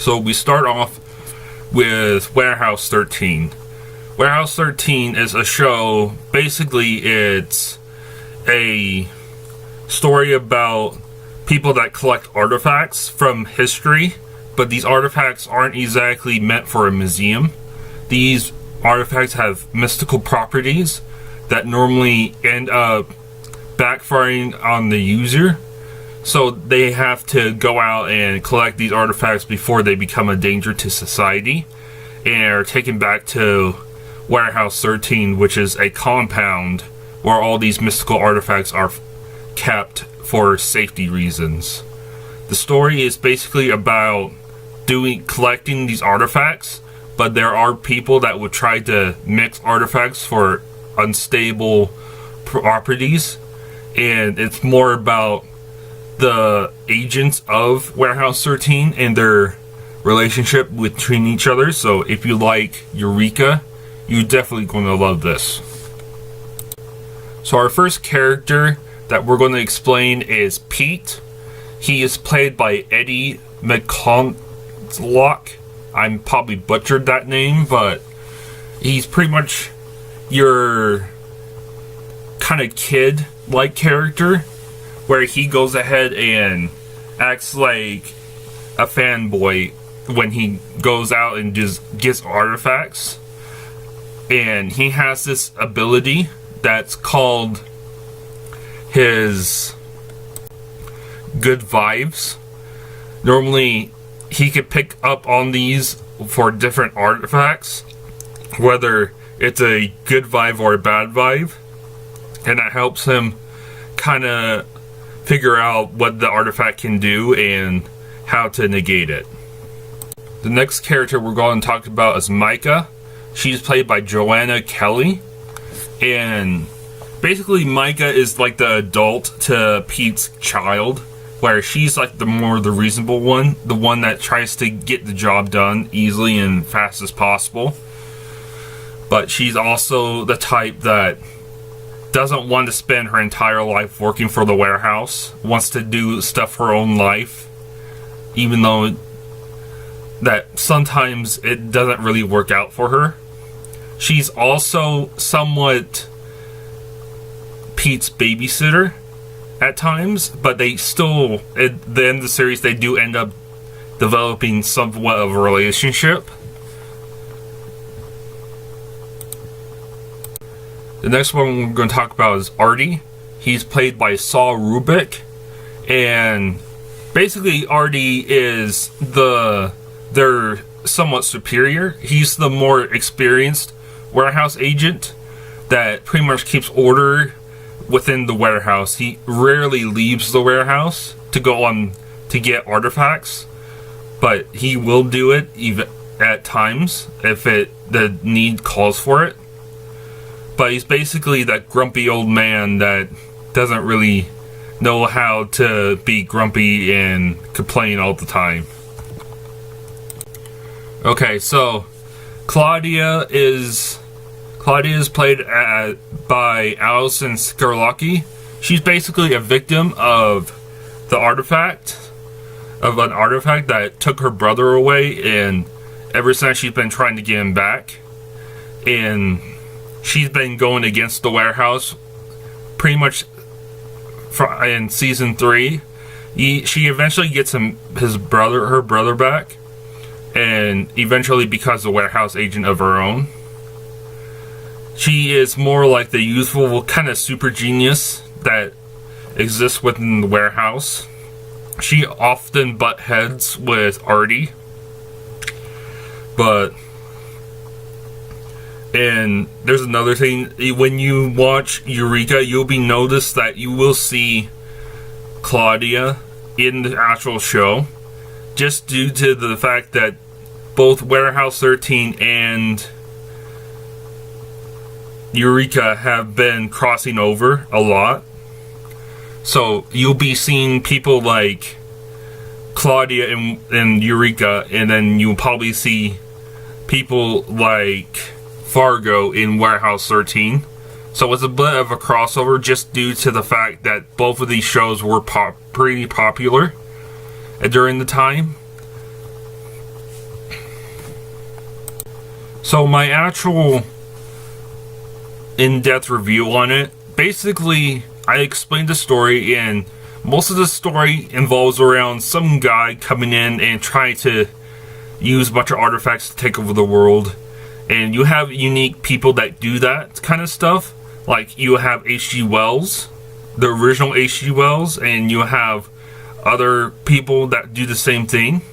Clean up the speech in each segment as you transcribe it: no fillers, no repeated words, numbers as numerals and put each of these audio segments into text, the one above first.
So we start off with Warehouse 13. Warehouse 13 is a show, basically it's a story about people that collect artifacts from history, but these artifacts aren't exactly meant for a museum. These artifacts have mystical properties that normally end up backfiring on the user. So they have to go out and collect these artifacts before they become a danger to society and are taken back to Warehouse 13, which is a compound where all these mystical artifacts are kept for safety reasons. The story is basically about collecting these artifacts, but there are people that would try to mix artifacts for unstable properties, and it's more about the agents of Warehouse 13 and their relationship between each other. So if you like Eureka, you're definitely going to love this. So our first character that we're going to explain is Pete. He is played by Eddie McConlock. I'm probably butchered that name, but he's pretty much your kind of kid-like character, where he goes ahead and acts like a fanboy when he goes out and just gets artifacts. And he has this ability that's called his good vibes. Normally, he could pick up on these for different artifacts, whether it's a good vibe or a bad vibe, and that helps him kind of figure out what the artifact can do and how to negate it. The next character we're going to talk about is Micah. She's played by Joanna Kelly, and basically Micah is like the adult to Pete's child, where she's like the reasonable one, the one that tries to get the job done easily and fast as possible. But she's also the type that doesn't want to spend her entire life working for the warehouse, wants to do stuff her own life, even though that sometimes it doesn't really work out for her. She's also somewhat Pete's babysitter at times, but they still, at the end of the series, they do end up developing somewhat of a relationship. The next one we're going to talk about is Artie. He's played by Saul Rubick, and basically Artie is their somewhat superior. He's the more experienced warehouse agent that pretty much keeps order within the warehouse. He rarely leaves the warehouse to go on to get artifacts, but he will do it even at times if the need calls for it. But he's basically that grumpy old man that doesn't really know how to be grumpy and complain all the time. Okay, so Claudia is played by Allison Scarlacchi. She's basically a victim of an artifact that took her brother away, and ever since she's been trying to get him back. And she's been going against the warehouse pretty much in season 3. She eventually gets her brother back, and eventually becomes a warehouse agent of her own. She is more like the youthful kind of super genius that exists within the warehouse. She often butt heads with Artie, and there's another thing. When you watch Eureka, you'll be noticed that you will see Claudia in the actual show, just due to the fact that both Warehouse 13 and Eureka have been crossing over a lot. So you'll be seeing people like Claudia in Eureka, and then you'll probably see people like Fargo in Warehouse 13. So it's a bit of a crossover just due to the fact that both of these shows were pretty popular during the time. So my actual in-depth review on it, basically I explained the story, and most of the story involves around some guy coming in and trying to use a bunch of artifacts to take over the world. And you have unique people that do that kind of stuff. Like you have H.G. Wells, the original H.G. Wells, and you have other people that do the same thing.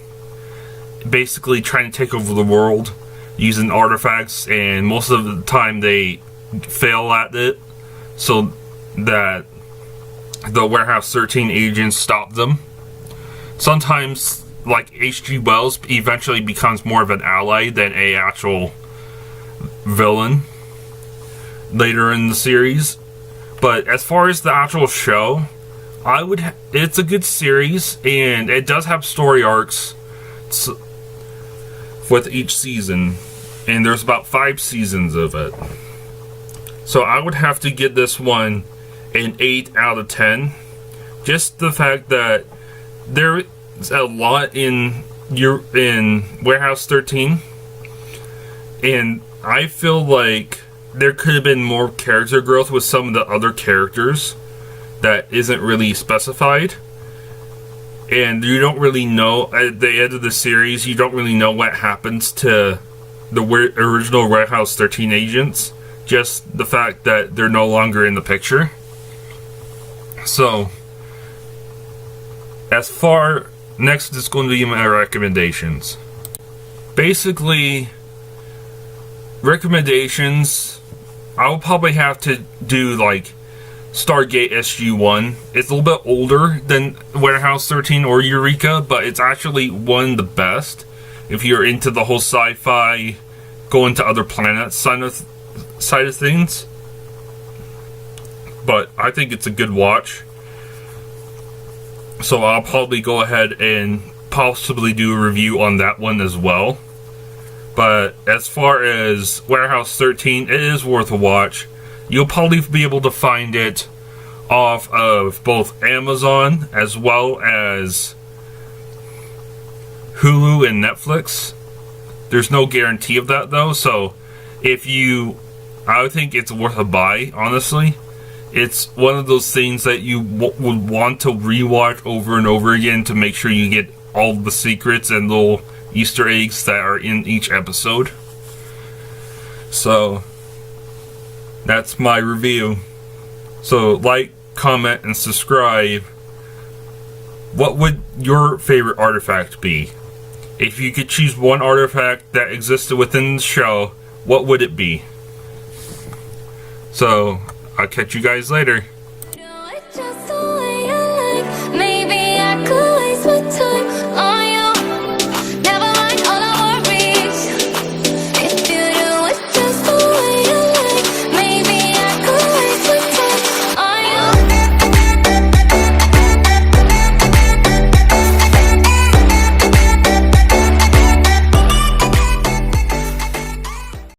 Basically trying to take over the world using artifacts, and most of the time they fail at it, so that the Warehouse 13 agents stop them. Sometimes, like H.G. Wells eventually becomes more of an ally than a actual villain later in the series. But as far as the actual show, it's a good series, and it does have story arcs with each season, and there's about 5 seasons of it. So I would have to give this one an 8 out of 10. Just the fact that there's a lot in Warehouse 13, and I feel like there could have been more character growth with some of the other characters that isn't really specified. And you don't really know, at the end of the series, you don't really know what happens to the original Warehouse 13 agents. Just the fact that they're no longer in the picture. So, next is going to be my recommendations. Basically, recommendations, I will probably have to do like Stargate SG-1. It's a little bit older than Warehouse 13 or Eureka, but it's actually one of the best if you're into the whole sci-fi, going to other planets side of things. But I think it's a good watch, so I'll probably go ahead and possibly do a review on that one as well. But as far as Warehouse 13, it is worth a watch. You'll probably be able to find it off of both Amazon as well as Hulu and Netflix. There's no guarantee of that though, so I think it's worth a buy, honestly. It's one of those things that you would want to rewatch over and over again to make sure you get all the secrets and little Easter eggs that are in each episode. So that's my review. So like, comment, and subscribe. What would your favorite artifact be? If you could choose one artifact that existed within the show, what would it be? So I'll catch you guys later.